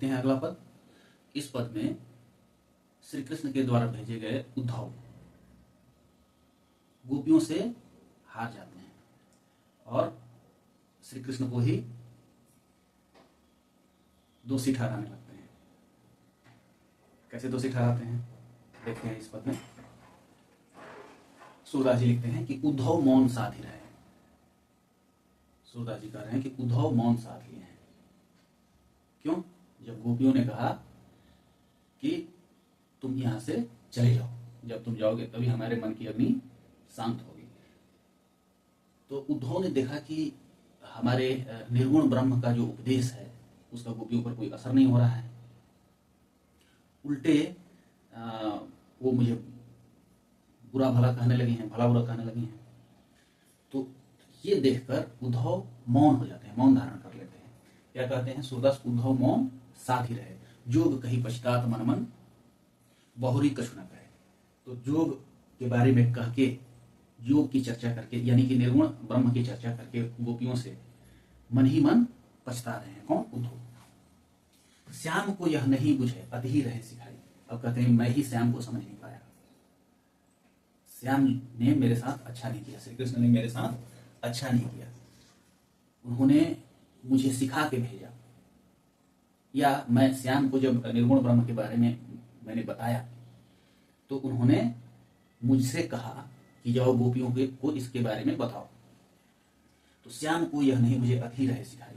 देखते हैं अगला पद। इस पद में श्री कृष्ण के द्वारा भेजे गए उद्धव गोपियों से हार जाते हैं और श्री कृष्ण को ही दोषी ठहराने लगते हैं। कैसे दोषी ठहराते हैं देखते हैं इस पद में। सूरदास जी लिखते हैं कि उद्धव मौन साध ही रहे। सूरदास जी कह रहे हैं कि उद्धव मौन साध लिए हैं। क्यों? जब गोपियों ने कहा कि तुम यहां से चले जाओ, जब तुम जाओगे तभी हमारे मन की अग्नि शांत होगी। तो उद्धव ने देखा कि हमारे निर्गुण ब्रह्म का जो उपदेश है उसका गोपियों पर कोई असर नहीं हो रहा है, उल्टे वो मुझे बुरा भला कहने लगी हैं, भला बुरा कहने लगी हैं। तो ये देखकर उद्धव मौन हो जाते हैं, मौन धारण कर लेते हैं। क्या कहते हैं सूरदास? उद्धव मौन साध ही रहे, जोग कही पश्चात मन मन बहुरी कछु न कहे। तो जोग के बारे में कह के, योग की चर्चा करके, यानी कि निर्गुण ब्रह्म की चर्चा करके गोपियों से मन ही मन पछता रहे हैं। कौन? उद्धव। श्याम को यह नहीं बुझे अधीर रहे सिखाई। अब कहते हैं मैं ही श्याम को समझ नहीं पाया, श्याम ने मेरे साथ अच्छा नहीं किया, श्री कृष्ण ने मेरे साथ अच्छा नहीं किया। उन्होंने मुझे सिखा के भेजा, या मैं श्याम को जब निर्गुण ब्रह्म के बारे में मैंने बताया तो उन्होंने मुझसे कहा कि जाओ गोपियों को इसके बारे में बताओ। तो श्याम को यह नहीं मुझे अधीर रहे सिखाई,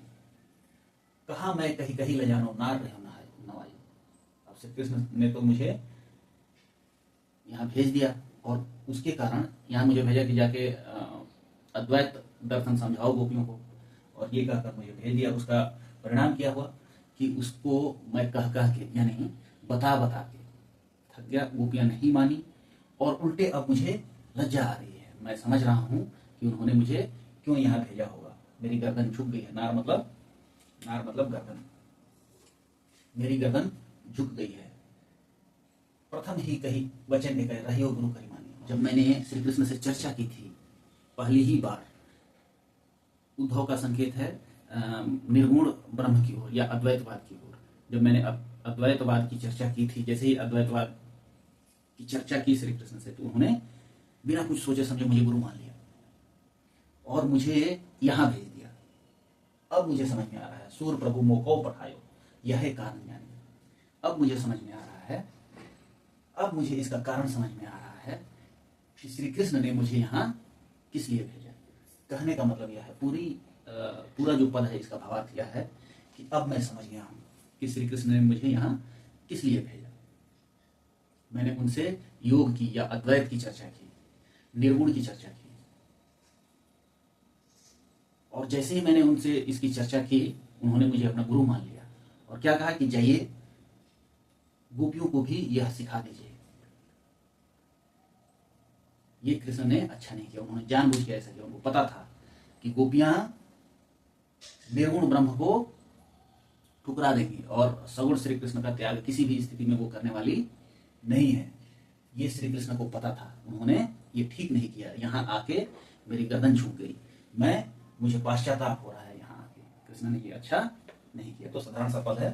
कहा मैं कहीं कहीं ले जानो नार रहे नवाई। अब श्री कृष्ण ने तो मुझे यहाँ भेज दिया और उसके कारण यहाँ मुझे भेजा कि जाके अद्वैत दर्शन समझाओ गोपियों को, और ये कहकर मुझे भेज दिया। उसका परिणाम क्या हुआ कि उसको मैं कह के यानी बता के थक गया। गोपियां नहीं मानी और उल्टे अब मुझे लज्जा आ रही है। मैं समझ रहा हूं कि उन्होंने मुझे क्यों यहाँ भेजा होगा। मेरी गर्दन झुक गई है। नार मतलब गर्दन। मेरी गर्दन झुक गई है। प्रथम ही कही वचन एक रहियो गुरु करिमानी। जब मैंने श्री कृष्ण से चर्चा की थी पहली ही बार, उद्धव का संकेत है निर्गुण ब्रह्म की ओर या अद्वैतवाद की ओर। जब मैंने अद्वैतवाद की चर्चा की थी, जैसे ही अद्वैतवाद की चर्चा की श्री कृष्ण से, तो उन्होंने बिना कुछ सोचे समझे मुझे गुरु मान लिया और मुझे यहाँ भेज दिया। अब मुझे समझ में आ रहा है, सूर प्रभु मोको पठायो यह है कारण ज्ञानी। अब मुझे समझ में आ रहा है, अब मुझे इसका कारण समझ में आ रहा है कि श्री कृष्ण ने मुझे यहाँ किस लिए भेजा। कहने का मतलब यह है, पूरा जो पद है इसका भावार्थ यह है कि अब मैं समझ गया हूँ कि श्री कृष्ण ने मुझे यहाँ किस लिए भेजा। मैंने उनसे योग की या अद्वैत की चर्चा की, निर्गुण की चर्चा की, और जैसे ही मैंने उनसे इसकी चर्चा की उन्होंने मुझे अपना गुरु मान लिया और क्या कहा कि जाइए गोपियों को भी यह सिखा दीजिए। ये कृष्ण ने अच्छा नहीं किया, उन्होंने जानबूझ के ऐसा किया। उनको पता था कि गोपियां निर्गुण ब्रह्म को ठुकरा देंगी और सगुण श्री कृष्ण का त्याग किसी भी स्थिति में वो करने वाली नहीं है। ये श्री कृष्ण को पता था। उन्होंने ये ठीक नहीं किया। यहाँ आके मेरी गर्दन झुक गई, मुझे पश्चाताप हो रहा है यहाँ आके। कृष्ण ने ये अच्छा नहीं किया। तो साधारण सा पद है।